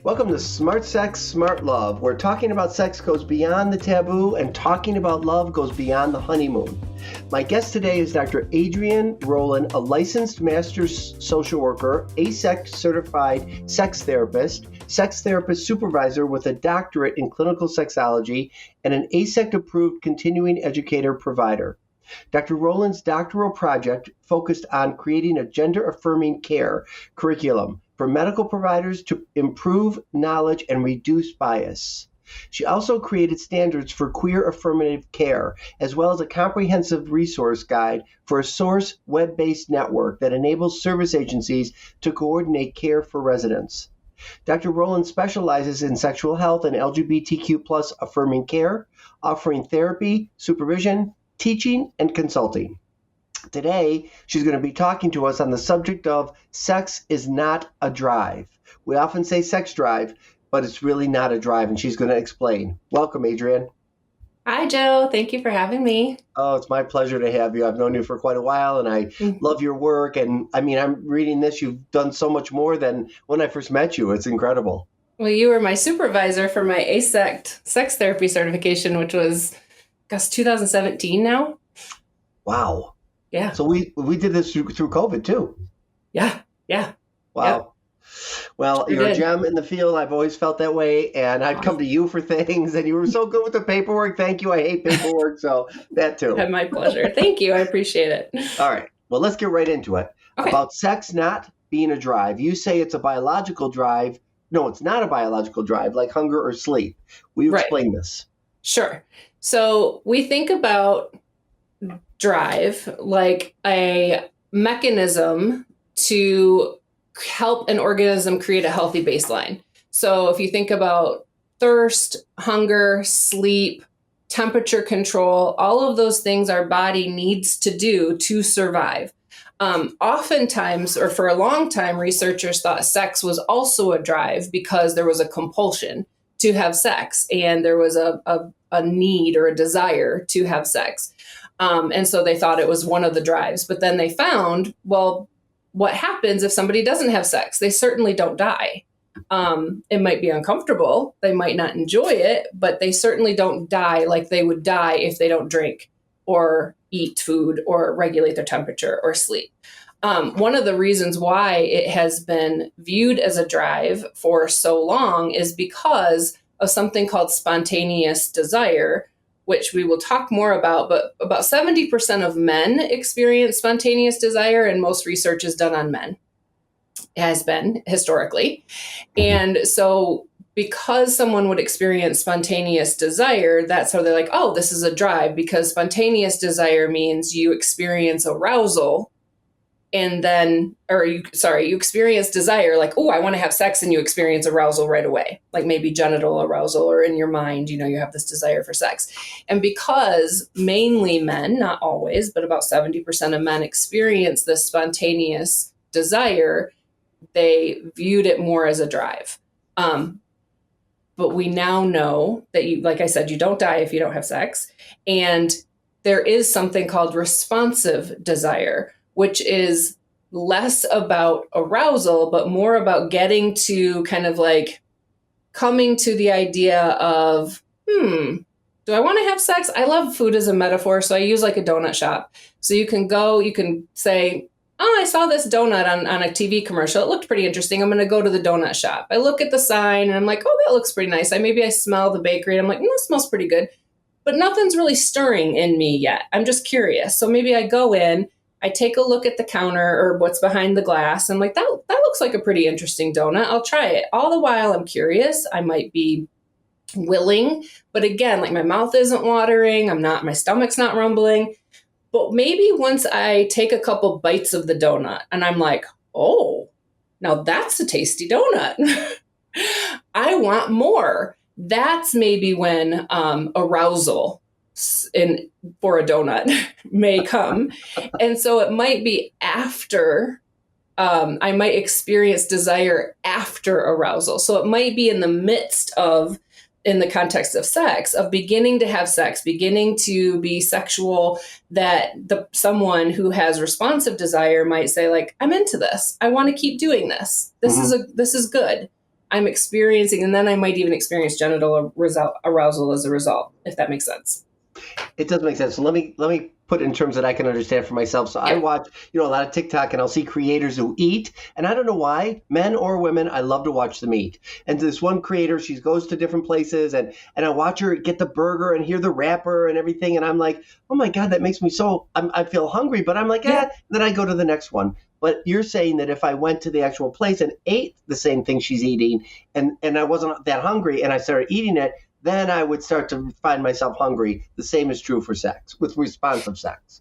Welcome to Smart Sex, Smart Love, where talking about sex goes beyond the taboo and talking about love goes beyond the honeymoon. My guest today is Dr. Adrienne Rowland, a licensed master social worker, AASECT-certified sex therapist supervisor with a doctorate in clinical sexology, and an AASECT-approved continuing educator provider. Dr. Rowland's doctoral project focused on creating a gender-affirming care curriculum for medical providers to improve knowledge and reduce bias. She also created standards for queer affirmative care, as well as a comprehensive resource guide for a source web-based network that enables service agencies to coordinate care for residents. Dr. Rowland specializes in sexual health and LGBTQ+ affirming care, offering therapy, supervision, teaching, and consulting. Today, she's going to be talking to us on the subject of sex is not a drive. We often say sex drive, but it's really not a drive, and she's going to explain. Welcome, Adrienne. Hi, Joe. Thank you for having me. Oh, it's my pleasure to have you. I've known you for quite a while, and I love your work. And I mean, I'm reading this. You've done so much more than when I first met you. It's incredible. Well, you were my supervisor for my AASECT sex therapy certification, which was, 2017 now. Wow. Yeah. So we did this through COVID too. Yeah. Wow. Yep. Well, Sure you're did. a gem in the field. I've always felt that way. And I'd come to you for things, and you were so good with the paperwork. Thank you. I hate paperwork. So that too. My pleasure. Thank you. I appreciate it. All right. Well, let's get right into it. Okay. About sex not being a drive. You say it's a biological drive. No, it's not a biological drive, like hunger or sleep. Will you explain this? Sure. So we think about drive like a mechanism to help an organism create a healthy baseline. So if you think about thirst, hunger, sleep, temperature control, all of those things our body needs to do to survive. Oftentimes, or for a long time, researchers thought sex was also a drive because there was a compulsion to have sex and there was a need or a desire to have sex. And so they thought it was one of the drives. But then they found, well, what happens if somebody doesn't have sex? They certainly don't die. It might be uncomfortable. They might not enjoy it, but they certainly don't die like they would die if they don't drink or eat food or regulate their temperature or sleep. One of the reasons why it has been viewed as a drive for so long is because of something called spontaneous desire, which we will talk more about, but about 70% of men experience spontaneous desire, and most research is done on men, has been historically. And so because someone would experience spontaneous desire, that's how they're like, oh, this is a drive, because spontaneous desire means you experience arousal and then, you experience desire, like, oh, I want to have sex, and you experience arousal right away, like maybe genital arousal, or in your mind, you have this desire for sex. And because mainly men, not always, but about 70% of men experience this spontaneous desire, they viewed it more as a drive. But we now know that like I said, you don't die if you don't have sex. And there is something called responsive desire, which is less about arousal, but more about getting to kind of like coming to the idea of, do I want to have sex? I love food as a metaphor, so I use like a donut shop. So you can say, oh, I saw this donut on a TV commercial. It looked pretty interesting. I'm going to go to the donut shop. I look at the sign and I'm like, oh, that looks pretty nice. Maybe I smell the bakery and I'm like, that smells pretty good. But nothing's really stirring in me yet. I'm just curious. So maybe I go in, I take a look at the counter or what's behind the glass. I'm like, that looks like a pretty interesting donut. I'll try it. All the while I'm curious. I might be willing, but again, like my mouth isn't watering. My stomach's not rumbling. But maybe once I take a couple bites of the donut and I'm like, oh, now that's a tasty donut. I want more. That's maybe when arousal for a donut may come. And so it might be after, I might experience desire after arousal. So it might be in the midst of, in the context of sex, of beginning to have sex, beginning to be sexual, that someone who has responsive desire might say, like, I'm into this. I want to keep doing this. This is good. I'm experiencing, and then I might even experience genital arousal as a result, if that makes sense. It does make sense. So let me put it in terms that I can understand for myself. So I Yep. watch, a lot of TikTok, and I'll see creators who eat, and I don't know why, men or women, I love to watch them eat. And this one creator, she goes to different places, and I watch her get the burger and hear the wrapper and everything, and I'm like, oh my God, that makes me so, I feel hungry, but I'm like, Yeah. then I go to the next one. But you're saying that if I went to the actual place and ate the same thing she's eating, and I wasn't that hungry, and I started eating it, then I would start to find myself hungry. The same is true for sex, with responsive sex.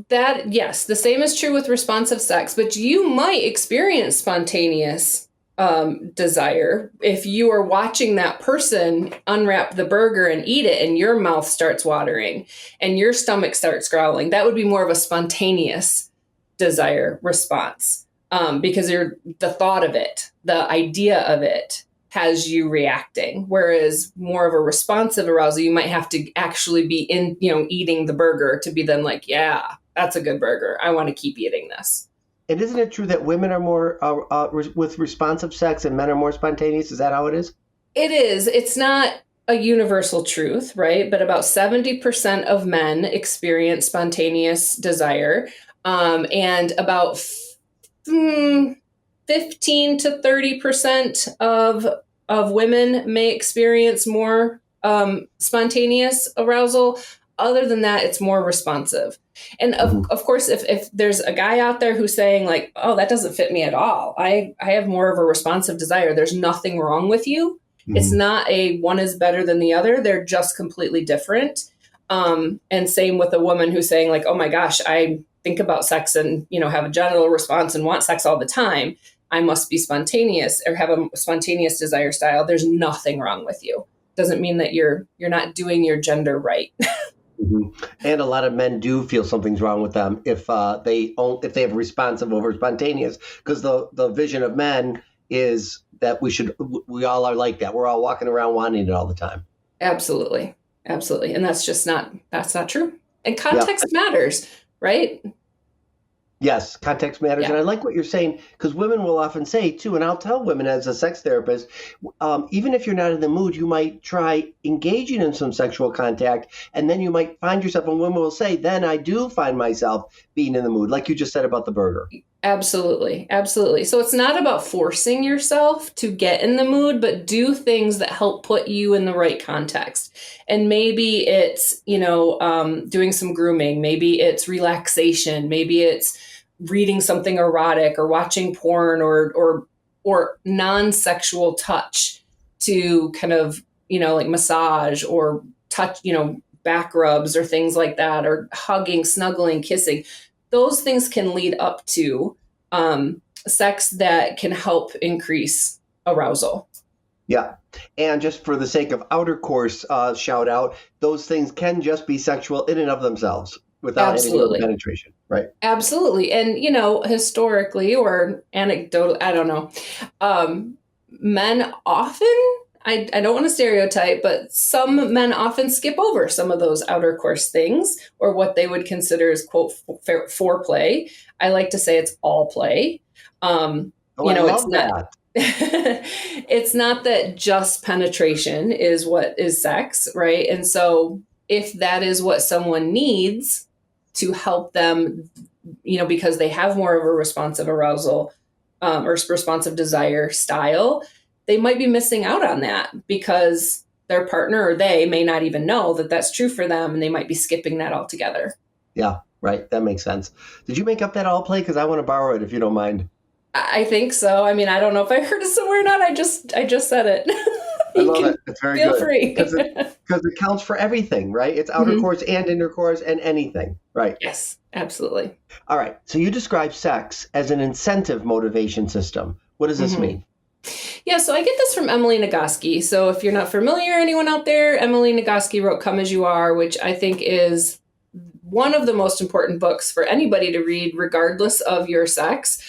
Yes, the same is true with responsive sex, but you might experience spontaneous desire if you are watching that person unwrap the burger and eat it, and your mouth starts watering and your stomach starts growling. That would be more of a spontaneous desire response, because the thought of it, the idea of it, has you reacting. Whereas more of a responsive arousal, you might have to actually be eating the burger to be then like, yeah, that's a good burger, I want to keep eating this. And isn't it true that women are more with responsive sex and men are more spontaneous? Is that how it is? It is. It's not a universal truth, right? But about 70% of men experience spontaneous desire, and about 15 to 30% of women may experience more spontaneous arousal. Other than that, it's more responsive. And of course, if there's a guy out there who's saying like, oh, that doesn't fit me at all, I have more of a responsive desire, there's nothing wrong with you. It's not a one is better than the other. They're just completely different. And same with a woman who's saying like, oh my gosh, I think about sex and, have a genital response and want sex all the time, I must be spontaneous or have a spontaneous desire style. There's nothing wrong with you. Doesn't mean that you're not doing your gender right. And a lot of men do feel something's wrong with them if they have responsive over spontaneous, because the vision of men is that we all are like that. We're all walking around wanting it all the time. Absolutely. Absolutely. And that's not true. And context matters, right? Yes, context matters. Yeah. And I like what you're saying, because women will often say, too, and I'll tell women as a sex therapist, even if you're not in the mood, you might try engaging in some sexual contact, and then you might find yourself, and women will say, then I do find myself being in the mood, like you just said about the burger. Absolutely. Absolutely. So it's not about forcing yourself to get in the mood, but do things that help put you in the right context. And maybe it's, doing some grooming. Maybe it's relaxation. Maybe it's reading something erotic or watching porn or non-sexual touch to kind of, like massage or touch, back rubs or things like that, or hugging, snuggling, kissing. Those things can lead up to sex that can help increase arousal. Yeah. And just for the sake of outer course shout out, those things can just be sexual in and of themselves without any penetration, right? Absolutely. And, historically or anecdotal, I don't know, men often, I don't want to stereotype, but some men often skip over some of those outer course things, or what they would consider as, quote, foreplay. I like to say it's all play. I love that. It's not that just penetration is what is sex, right? And so if that is what someone needs to help them, because they have more of a responsive arousal or responsive desire style, they might be missing out on that because their partner or they may not even know that that's true for them, and they might be skipping that altogether. Yeah, right. That makes sense. Did you make up that all play? Because I want to borrow it if you don't mind. I think so. I mean, I don't know if I heard it somewhere or not. I just said it. I love it. It's very feel good. Free. Because it counts for everything, right? It's outer course and intercourse and anything, right? Yes, absolutely. All right. So you describe sex as an incentive motivation system. What does this mean? Yeah, so I get this from Emily Nagoski. So if you're not familiar, anyone out there, Emily Nagoski wrote Come As You Are, which I think is one of the most important books for anybody to read, regardless of your sex,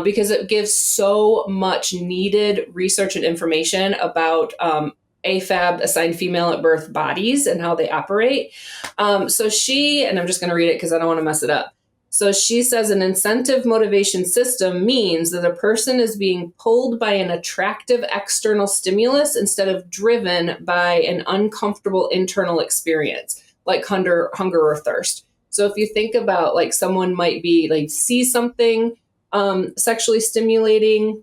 because it gives so much needed research and information about AFAB, assigned female at birth bodies, and how they operate. So she, and I'm just going to read it because I don't want to mess it up. So she says an incentive motivation system means that a person is being pulled by an attractive external stimulus instead of driven by an uncomfortable internal experience, like hunger or thirst. So if you think about like someone might be like see something sexually stimulating,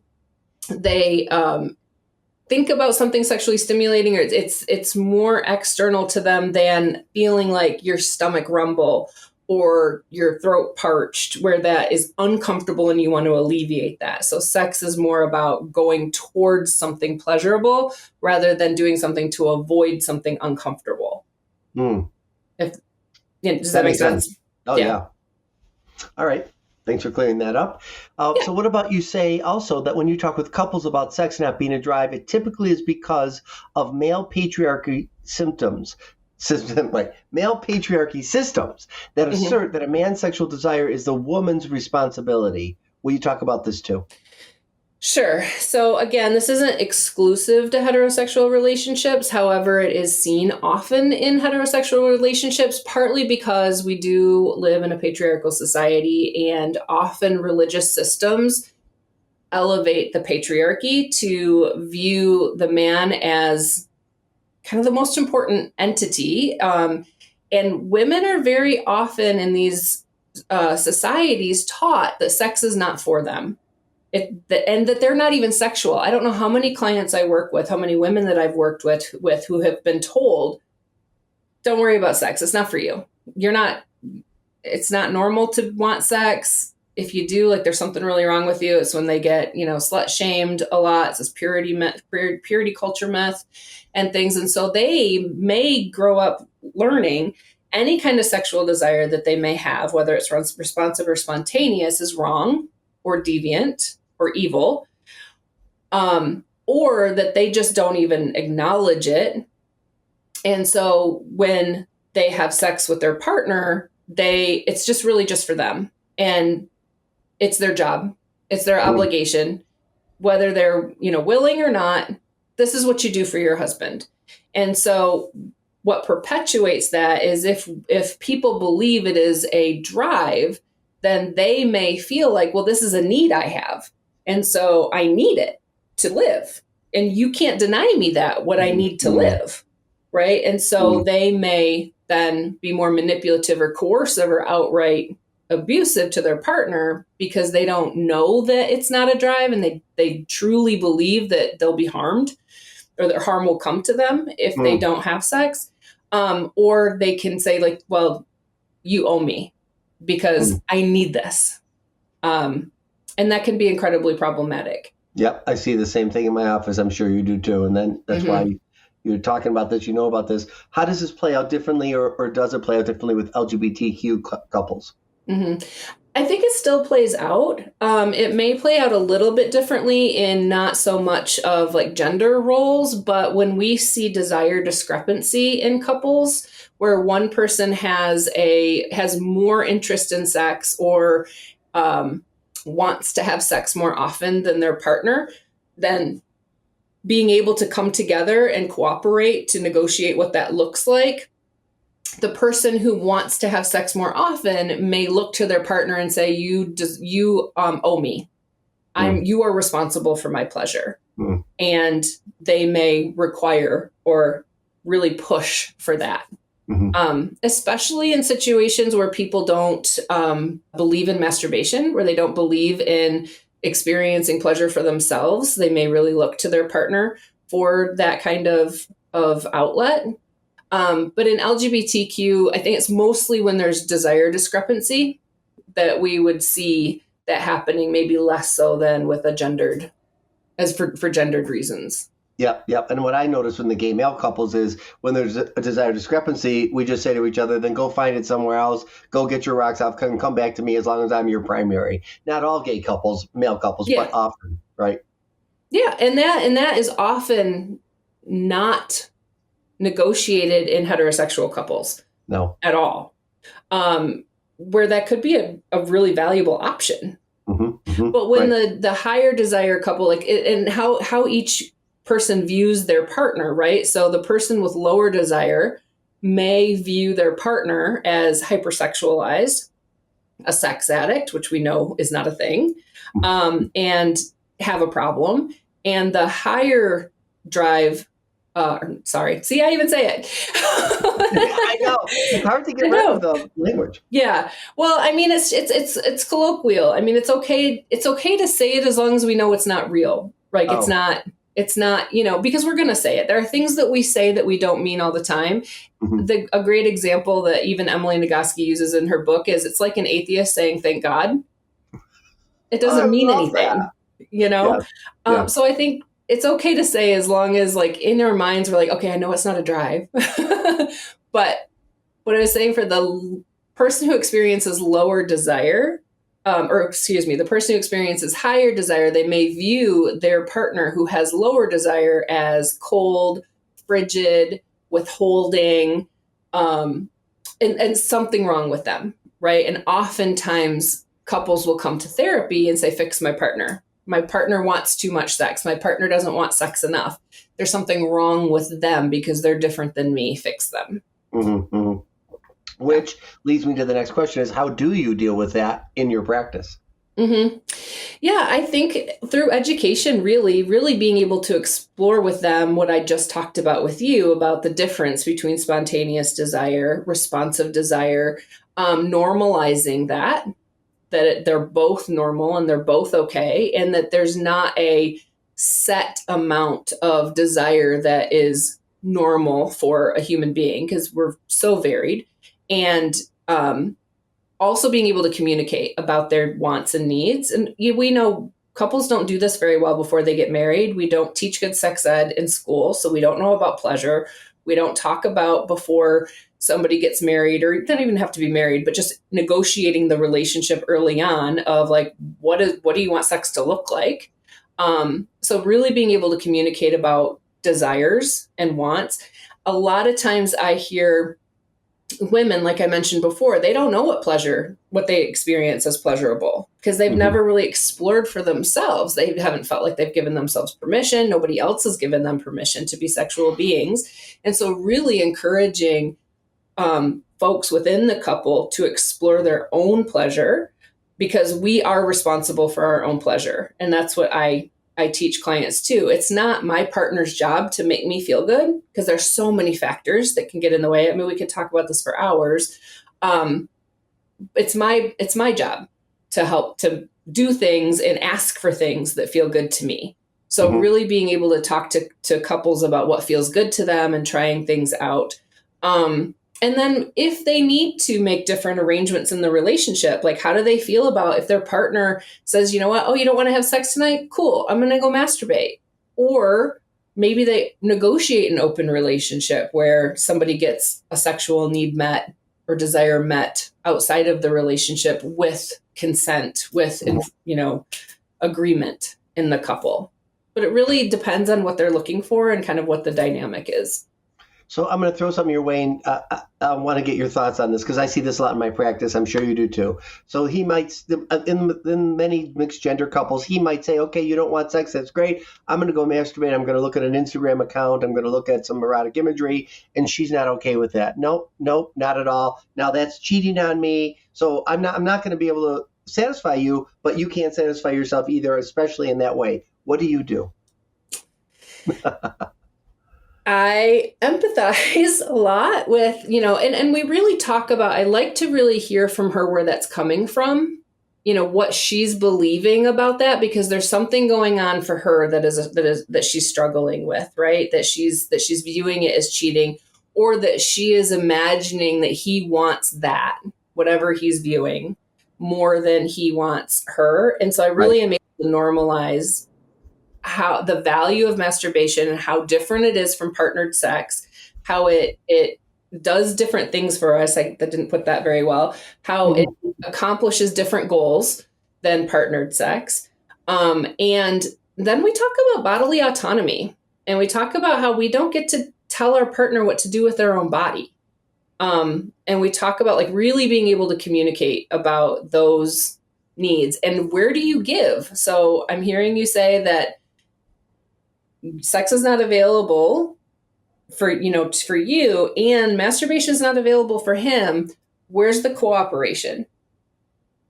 they think about something sexually stimulating, or it's more external to them than feeling like your stomach rumble or your throat parched, where that is uncomfortable and you want to alleviate that. So sex is more about going towards something pleasurable rather than doing something to avoid something uncomfortable. If does that make sense? Oh yeah. All right. Thanks for clearing that up. So what about you say also that when you talk with couples about sex not being a drive, it typically is because of male patriarchy male patriarchy systems that assert that a man's sexual desire is the woman's responsibility. Will you talk about this too? Sure. So again, this isn't exclusive to heterosexual relationships. However, it is seen often in heterosexual relationships, partly because we do live in a patriarchal society, and often religious systems elevate the patriarchy to view the man as kind of the most important entity. And women are very often in these societies taught that sex is not for them. And that they're not even sexual. I don't know how many clients I work with, how many women that I've worked with who have been told, don't worry about sex. It's not for you. It's not normal to want sex. If you do, like there's something really wrong with you. It's when they get, slut shamed a lot. It's this purity culture myth and things. And so they may grow up learning any kind of sexual desire that they may have, whether it's responsive or spontaneous, is wrong or deviant or evil, or that they just don't even acknowledge it. And so when they have sex with their partner, it's just really just for them. And it's their job. It's their obligation, whether they're, willing or not. This is what you do for your husband. And so what perpetuates that is if people believe it is a drive, then they may feel like, well, this is a need I have. And so I need it to live. And you can't deny me what I need to live. Right. And so they may then be more manipulative or coercive or outright abusive to their partner because they don't know that it's not a drive, and they truly believe that they'll be harmed or that harm will come to them if they don't have sex. Or they can say like, well, you owe me because I need this. And that can be incredibly problematic. Yep. I see the same thing in my office. I'm sure you do too. And then that's why you're talking about this, about this. How does this play out differently, or does it play out differently with LGBTQ couples? I think it still plays out. It may play out a little bit differently in not so much of like gender roles, but when we see desire discrepancy in couples where one person has more interest in sex or wants to have sex more often than their partner, then being able to come together and cooperate to negotiate what that looks like, the person who wants to have sex more often may look to their partner and say, you owe me. You are responsible for my pleasure. And they may require or really push for that. Especially in situations where people don't believe in masturbation, where they don't believe in experiencing pleasure for themselves. They may really look to their partner for that kind of outlet. But in LGBTQ, I think it's mostly when there's desire discrepancy that we would see that happening, maybe less so than with a gendered, as for gendered reasons. Yep. And what I notice in the gay male couples is when there's a desire discrepancy, we just say to each other, then go find it somewhere else, go get your rocks off, come back to me as long as I'm your primary. Not all gay couples, male couples, but often, right? Yeah, and that is often not negotiated in heterosexual couples. No. At all. Where that could be a really valuable option. But when the higher desire couple, like, and how each person views their partner, right? So the person with lower desire may view their partner as hypersexualized, a sex addict, which we know is not a thing, and have a problem. And the higher drive, see, I even say it. I know. It's hard to get rid of the language. Yeah. Well, I mean, it's colloquial. I mean, it's okay. It's okay to say it as long as we know it's not real. Like it's not, because we're going to say it. There are things that we say that we don't mean all the time. Mm-hmm. A great example that even Emily Nagoski uses in her book is it's like an atheist saying, thank God. It doesn't mean anything, Yeah. So I think it's okay to say as long as like in our minds, we're like, okay, I know it's not a drive. But what I was saying for the person who experiences lower desire, the person who experiences higher desire, they may view their partner who has lower desire as cold, frigid, withholding, and something wrong with them, right? And oftentimes couples will come to therapy and say, fix my partner. My partner wants too much sex. My partner doesn't want sex enough. There's something wrong with them because they're different than me. Fix them. Mm-hmm, mm-hmm. Which leads me to the next question is, how do you deal with that in your practice? Mm-hmm. Yeah, I think through education, really being able to explore with them what I just talked about with you about the difference between spontaneous desire, responsive desire, normalizing that they're both normal and they're both okay, and that there's not a set amount of desire that is normal for a human being because we're so varied. And also being able to communicate about their wants and needs. And we know couples don't do this very well before they get married. We don't teach good sex ed in school, so we don't know about pleasure. We don't talk about before somebody gets married, or don't even have to be married, but just negotiating the relationship early on of like, what do you want sex to look like? So really being able to communicate about desires and wants. A lot of times I hear women, like I mentioned before, they don't know what they experience as pleasurable because they've never really explored for themselves. They haven't felt like they've given themselves permission. Nobody else has given them permission to be sexual beings. And so really encouraging folks within the couple to explore their own pleasure, because we are responsible for our own pleasure. And that's what I teach clients too. It's not my partner's job to make me feel good, because there's so many factors that can get in the way. I mean, we could talk about this for hours. It's my job to help to do things and ask for things that feel good to me. So really being able to talk to couples about what feels good to them and trying things out. And then if they need to make different arrangements in the relationship, like how do they feel about if their partner says, you know what, oh, you don't want to have sex tonight? Cool, I'm going to go masturbate. Or maybe they negotiate an open relationship where somebody gets a sexual need met or desire met outside of the relationship with consent, with, agreement in the couple. But it really depends on what they're looking for and kind of what the dynamic is. So I'm going to throw something your way, and I want to get your thoughts on this because I see this a lot in my practice. I'm sure you do too. So he might, in many mixed gender couples, he might say, okay, you don't want sex. That's great. I'm going to go masturbate. I'm going to look at an Instagram account. I'm going to look at some erotic imagery. And she's not okay with that. Nope, not at all. Now that's cheating on me. So I'm not going to be able to satisfy you, but you can't satisfy yourself either, especially in that way. What do you do? I empathize a lot with, and we really talk about, I like to really hear from her where that's coming from, what she's believing about that, because there's something going on for her that she's struggling with, right? That she's viewing it as cheating, or that she is imagining that he wants that, whatever he's viewing, more than he wants her. And so I really am able to normalize how the value of masturbation and how different it is from partnered sex, how it does different things for us. I didn't put that very well, how it accomplishes different goals than partnered sex. And then we talk about bodily autonomy, and we talk about how we don't get to tell our partner what to do with their own body. And we talk about like really being able to communicate about those needs and where do you give? So I'm hearing you say that sex is not available for you, and masturbation is not available for him. Where's the cooperation?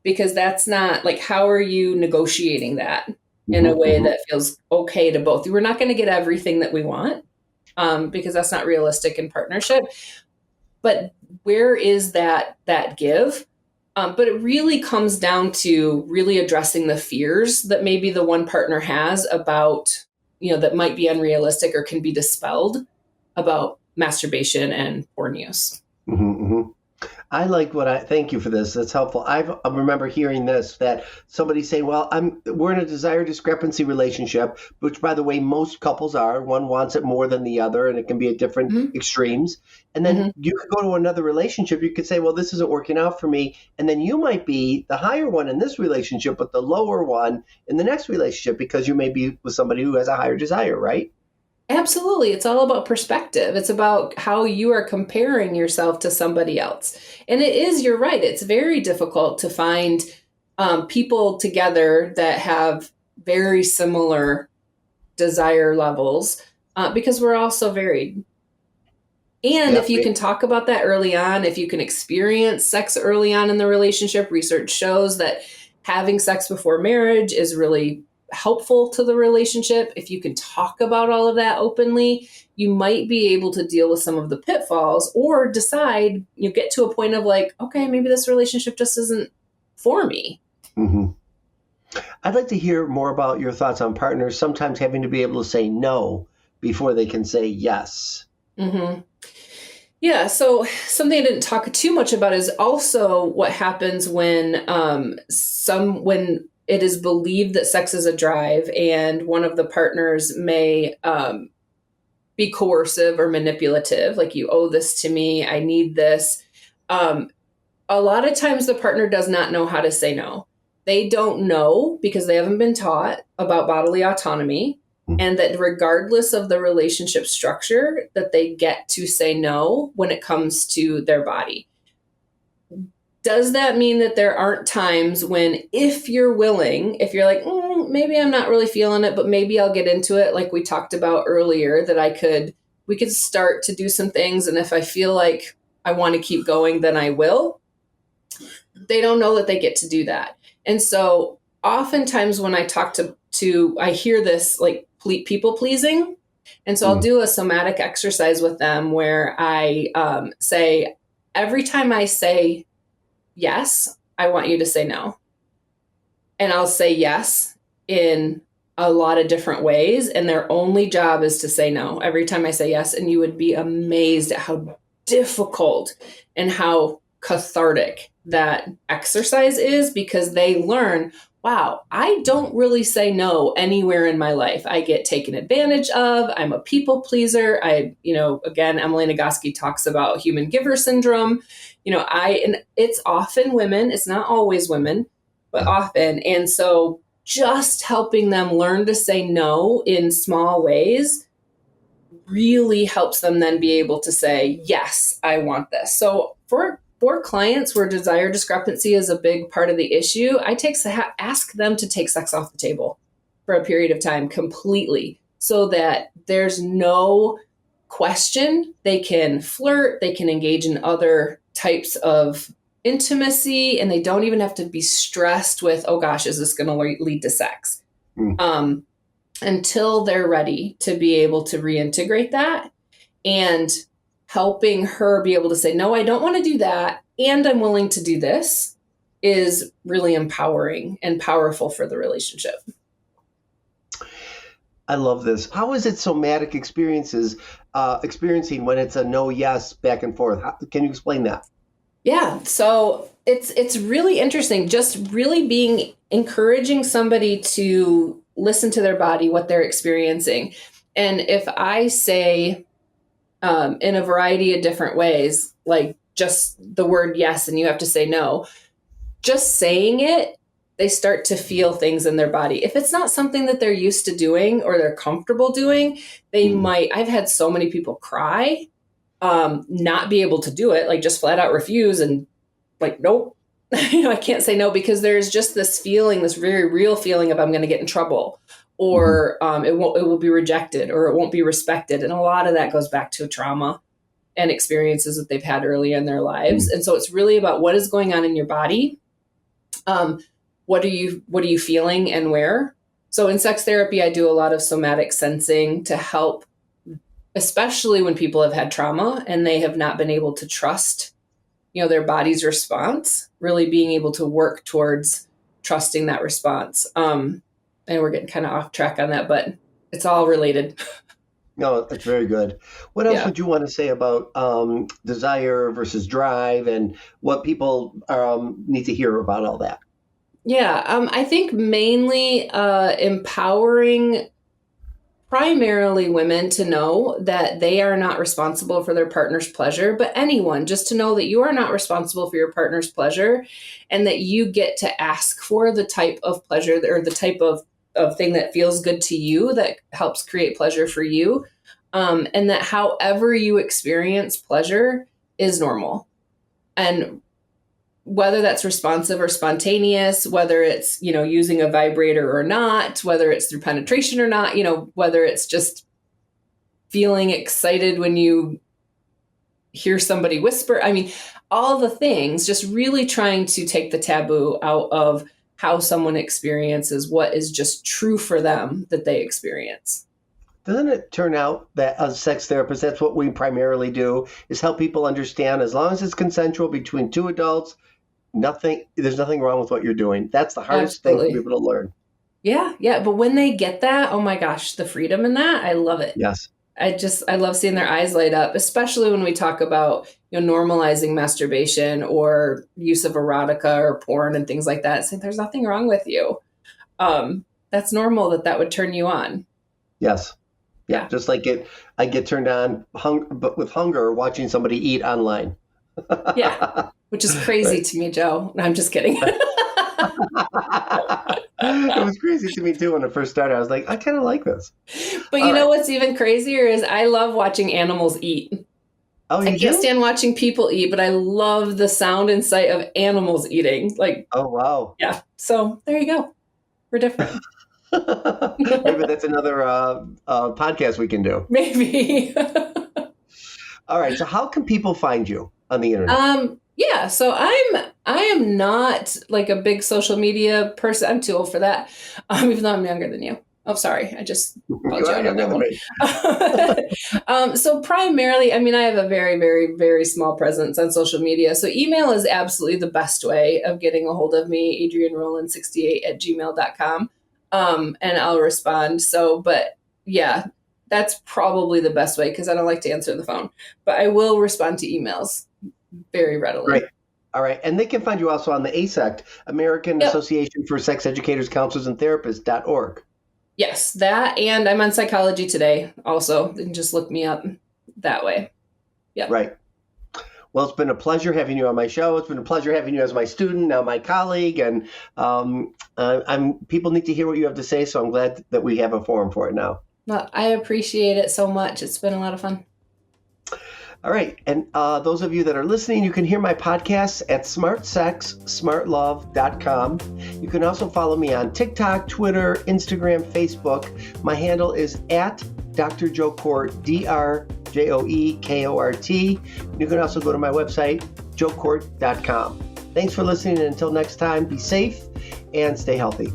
because that's not like, how are you negotiating that in a way Mm-hmm. that feels okay to both? We're not going to get everything that we want, because that's not realistic in partnership. But where is that give? But it really comes down to really addressing the fears that maybe the one partner has about, that might be unrealistic or can be dispelled about masturbation and porn use. Mm-hmm. I like thank you for this. That's helpful. I remember hearing this, that somebody saying, well, we're in a desire discrepancy relationship, which by the way, most couples are. One wants it more than the other, and it can be at different Mm-hmm. extremes. And then Mm-hmm. you could go to another relationship. You could say, well, this isn't working out for me. And then you might be the higher one in this relationship, but the lower one in the next relationship, because you may be with somebody who has a higher desire, right? Absolutely. It's all about perspective. It's about how you are comparing yourself to somebody else. And it is, you're right, it's very difficult to find people together that have very similar desire levels, because we're all so varied. And Yeah. if you can talk about that early on, if you can experience sex early on in the relationship, research shows that having sex before marriage is really helpful to the relationship. If you can talk about all of that openly, you might be able to deal with some of the pitfalls, or decide, you get to a point of like, okay, maybe this relationship just isn't for me. Mm-hmm. I'd like to hear more about your thoughts on partners sometimes having to be able to say no before they can say yes. Mm-hmm. Yeah, so something I didn't talk too much about is also what happens when when it is believed that sex is a drive, and one of the partners may be coercive or manipulative, like, you owe this to me, I need this. Um, a lot of times the partner does not know how to say no. They don't know because they haven't been taught about bodily autonomy, and that regardless of the relationship structure, that they get to say no when it comes to their body. Does that mean that there aren't times when, if you're willing, if you're like, maybe I'm not really feeling it, but maybe I'll get into it, like we talked about earlier, that we could start to do some things, and if I feel like I want to keep going, then I will. They don't know that they get to do that. And so oftentimes when I talk I hear this like people pleasing. And so I'll do a somatic exercise with them where I say, every time I say yes, I want you to say no. And I'll say yes in a lot of different ways. And their only job is to say no every time I say yes. And you would be amazed at how difficult and how cathartic that exercise is, because they learn, wow, I don't really say no anywhere in my life. I get taken advantage of. I'm a people pleaser. Again, Emily Nagoski talks about human giver syndrome. And it's often women, it's not always women, but often. And so just helping them learn to say no in small ways really helps them then be able to say, yes, I want this. So for clients where desire discrepancy is a big part of the issue, I ask them to take sex off the table for a period of time completely, so that there's no question. They can flirt, they can engage in other types of intimacy, and they don't even have to be stressed with, oh gosh, is this going to lead to sex? Until they're ready to be able to reintegrate that, and helping her be able to say, no, I don't want to do that, and I'm willing to do this, is really empowering and powerful for the relationship. I love this. How is it somatic experiencing when it's a no, yes, back and forth? Can you explain that? Yeah, so it's really interesting, just really encouraging somebody to listen to their body, what they're experiencing. And if I say in a variety of different ways, like just the word yes, and you have to say no, just saying it, they start to feel things in their body. If it's not something that they're used to doing or they're comfortable doing, they might. I've had so many people cry, not be able to do it, like just flat out refuse, and like, nope, I can't say no, because there's just this feeling, this very real feeling of, I'm going to get in trouble, or it will be rejected, or it won't be respected. And a lot of that goes back to trauma and experiences that they've had early in their lives. And so it's really about what is going on in your body, What are you feeling and where? So in sex therapy, I do a lot of somatic sensing to help, especially when people have had trauma and they have not been able to trust, their body's response, really being able to work towards trusting that response. And we're getting kind of off track on that, but it's all related. No, that's very good. What else would you want to say about desire versus drive and what people need to hear about all that? Yeah, I think mainly empowering primarily women to know that they are not responsible for their partner's pleasure, but anyone, just to know that you are not responsible for your partner's pleasure and that you get to ask for the type of pleasure or the type of thing that feels good to you, that helps create pleasure for you. And that however you experience pleasure is normal. And whether that's responsive or spontaneous, whether it's, using a vibrator or not, whether it's through penetration or not, whether it's just feeling excited when you hear somebody whisper, all the things, just really trying to take the taboo out of how someone experiences what is just true for them that they experience. Doesn't it turn out that as sex therapists, that's what we primarily do, is help people understand as long as it's consensual between two adults, there's nothing wrong with what you're doing. That's the hardest thing for people to learn. Yeah. But when they get that, oh my gosh, the freedom in that, I love it. Yes. I love seeing their eyes light up, especially when we talk about, normalizing masturbation or use of erotica or porn and things like that. Saying there's nothing wrong with you. That's normal that would turn you on. Yes. Yeah. Just like I get turned on but with hunger watching somebody eat online. Yeah. Which is crazy to me, Joe. No, I'm just kidding. It was crazy to me too when it first started. I was like, I kind of like this. But you know what's even crazier is I love watching animals eat. Oh, I can't stand watching people eat, but I love the sound and sight of animals eating. Oh, wow. Yeah. So there you go. We're different. Maybe that's another podcast we can do. Maybe. All right. So how can people find you on the internet? Yeah. So I am not like a big social media person. I'm too old for that. Even though I'm younger than you. Oh, sorry. I just called you out on that one. So primarily, I have a very, very, very small presence on social media. So email is absolutely the best way of getting a hold of me, adriennerowland68@gmail.com. And I'll respond. But yeah, that's probably the best way because I don't like to answer the phone, but I will respond to emails very readily. Great. All right. And they can find you also on the AASECT, American Association for Sex Educators, Counselors, and Therapists.org. Yes, that. And I'm on Psychology Today also. You can just look me up that way. Yeah. Right. Well, it's been a pleasure having you on my show. It's been a pleasure having you as my student, now my colleague. And people need to hear what you have to say. So I'm glad that we have a forum for it now. Well, I appreciate it so much. It's been a lot of fun. All right. And those of you that are listening, you can hear my podcasts at smartsexsmartlove.com. You can also follow me on TikTok, Twitter, Instagram, Facebook. My handle is at Dr. Joe Kort, DrJoeKort. You can also go to my website, joekort.com. Thanks for listening. And until next time, be safe and stay healthy.